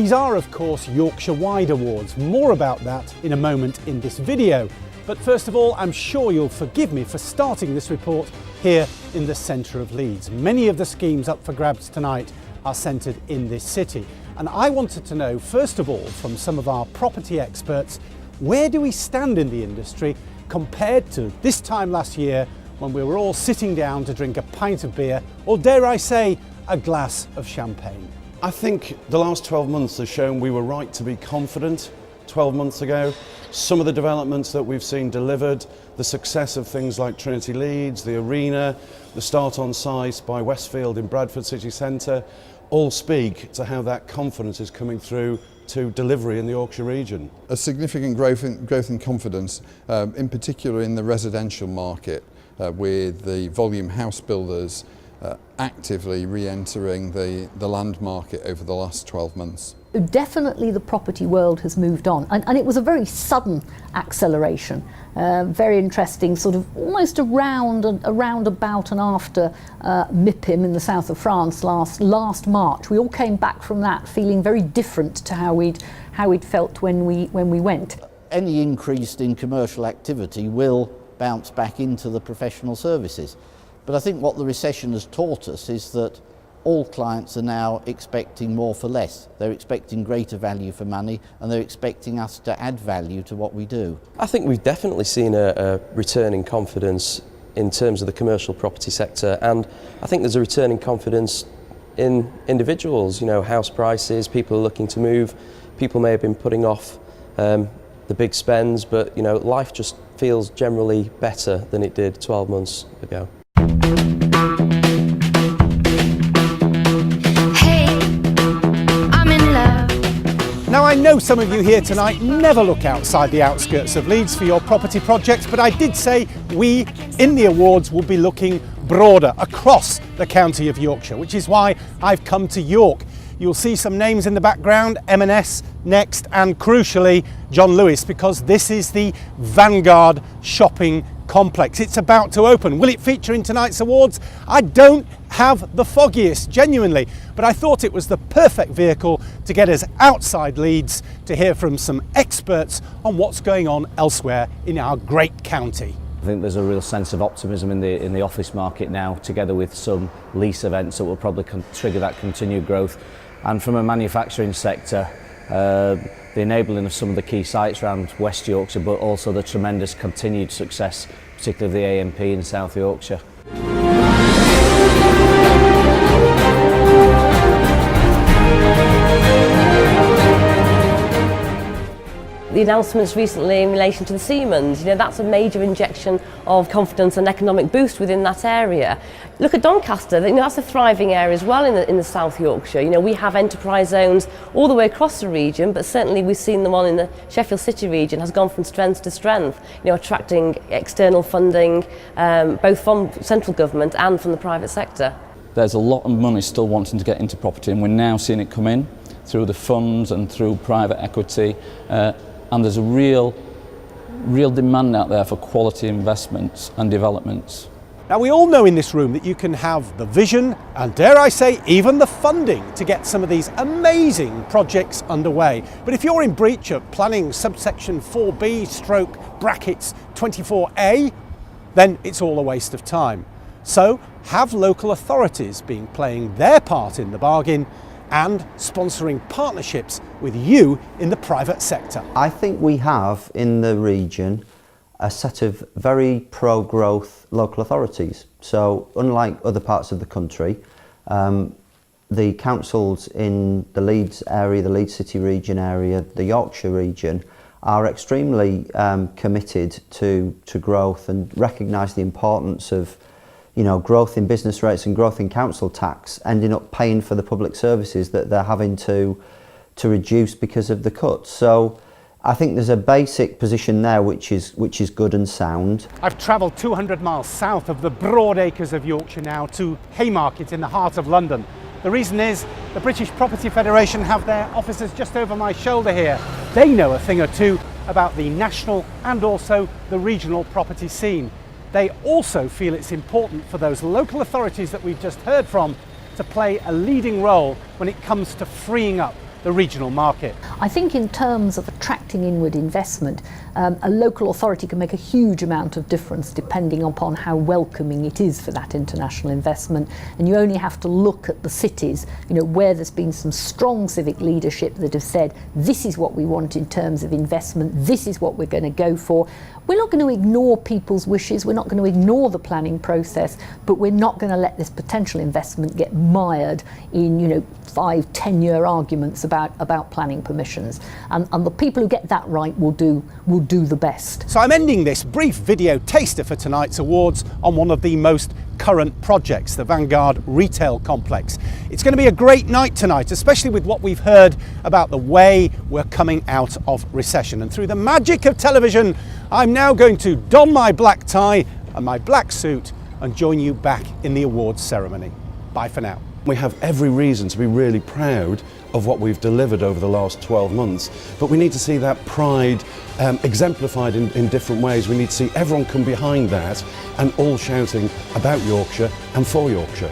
These are, of course, Yorkshire-wide awards. More about that in a moment in this video. But first of all, I'm sure you'll forgive me for starting this report here in the centre of Leeds. Many of the schemes up for grabs tonight are centred in this city. And I wanted to know, first of all, from some of our property experts, where do we stand in the industry compared to this time last year when we were all sitting down to drink a pint of beer, or dare I say, a glass of champagne? I think the last 12 months has shown we were right to be confident 12 months ago. Some of the developments that we've seen delivered, the success of things like Trinity Leeds, the Arena, the start on site by Westfield in Bradford City Centre, all speak to how that confidence is coming through to delivery in the Yorkshire region. A significant growth in confidence, in particular in the residential market, with the volume house builders actively re-entering the land market over the last 12 months. Definitely the property world has moved on, and it was a very sudden acceleration, very interesting, sort of almost around about and after MIPIM in the south of France last March. We all came back from that feeling very different to how we'd felt when we went. Any increase in commercial activity will bounce back into the professional services. But I think what the recession has taught us is that all clients are now expecting more for less. They're expecting greater value for money, and they're expecting us to add value to what we do. I think we've definitely seen a return in confidence in terms of the commercial property sector, and I think there's a return in confidence in individuals. You know, house prices, people are looking to move, people may have been putting off the big spends, but you know, life just feels generally better than it did 12 months ago. Now, I know some of you here tonight never look outside the outskirts of Leeds for your property projects, but I did say we, in the awards, will be looking broader across the county of Yorkshire, which is why I've come to York. You'll see some names in the background, M&S, Next, and crucially, John Lewis, because this is the Vanguard shopping complex. It's about to open. Will it feature in tonight's awards? I don't have the foggiest, genuinely, but I thought it was the perfect vehicle to get us outside Leeds to hear from some experts on what's going on elsewhere in our great county. I think there's a real sense of optimism in the office market now, together with some lease events that will probably trigger that continued growth. And from a manufacturing sector, the enabling of some of the key sites around West Yorkshire, but also the tremendous continued success, particularly of the AMP in South Yorkshire. The announcements recently in relation to the Siemens, you know, that's a major injection of confidence and economic boost within that area. Look at Doncaster, you know, that's a thriving area as well in the South Yorkshire. You know, we have enterprise zones all the way across the region, but certainly we've seen the one in the Sheffield City region has gone from strength to strength, you know, attracting external funding, both from central government and from the private sector. There's a lot of money still wanting to get into property, and we're now seeing it come in through the funds and through private equity. And there's a real demand out there for quality investments and developments. Now, we all know in this room that you can have the vision and, dare I say, even the funding to get some of these amazing projects underway. But if you're in breach of planning subsection 4B/brackets 24A, then it's all a waste of time. So have local authorities been playing their part in the bargain and sponsoring partnerships with you in the private sector? I think we have in the region a set of very pro-growth local authorities. So unlike other parts of the country, the councils in the Leeds area, the Leeds City region area, the Yorkshire region are extremely committed to growth and recognise the importance of, you know, growth in business rates and growth in council tax ending up paying for the public services that they're having to reduce because of the cuts. So I think there's a basic position there which is good and sound. I've travelled 200 miles south of the broad acres of Yorkshire now to Haymarket in the heart of London. The reason is the British Property Federation have their offices just over my shoulder here. They know a thing or two about the national and also the regional property scene. They also feel it's important for those local authorities that we've just heard from to play a leading role when it comes to freeing up the regional market. I think in terms of attracting inward investment, a local authority can make a huge amount of difference depending upon how welcoming it is for that international investment. And you only have to look at the cities, where there's been some strong civic leadership that have said, this is what we want in terms of investment, this is what we're going to go for. We're not going to ignore people's wishes, we're not going to ignore the planning process, but we're not going to let this potential investment get mired in 5-10-year arguments about planning permissions. And the people who get that right will do the best. So I'm ending this brief video taster for tonight's awards on one of the most current projects, the Vanguard Retail Complex. It's going to be a great night tonight, especially with what we've heard about the way we're coming out of recession. And through the magic of television, I'm now going to don my black tie and my black suit and join you back in the awards ceremony. Bye for now. We have every reason to be really proud of what we've delivered over the last 12 months, but we need to see that pride exemplified in different ways. We need to see everyone come behind that and all shouting about Yorkshire and for Yorkshire.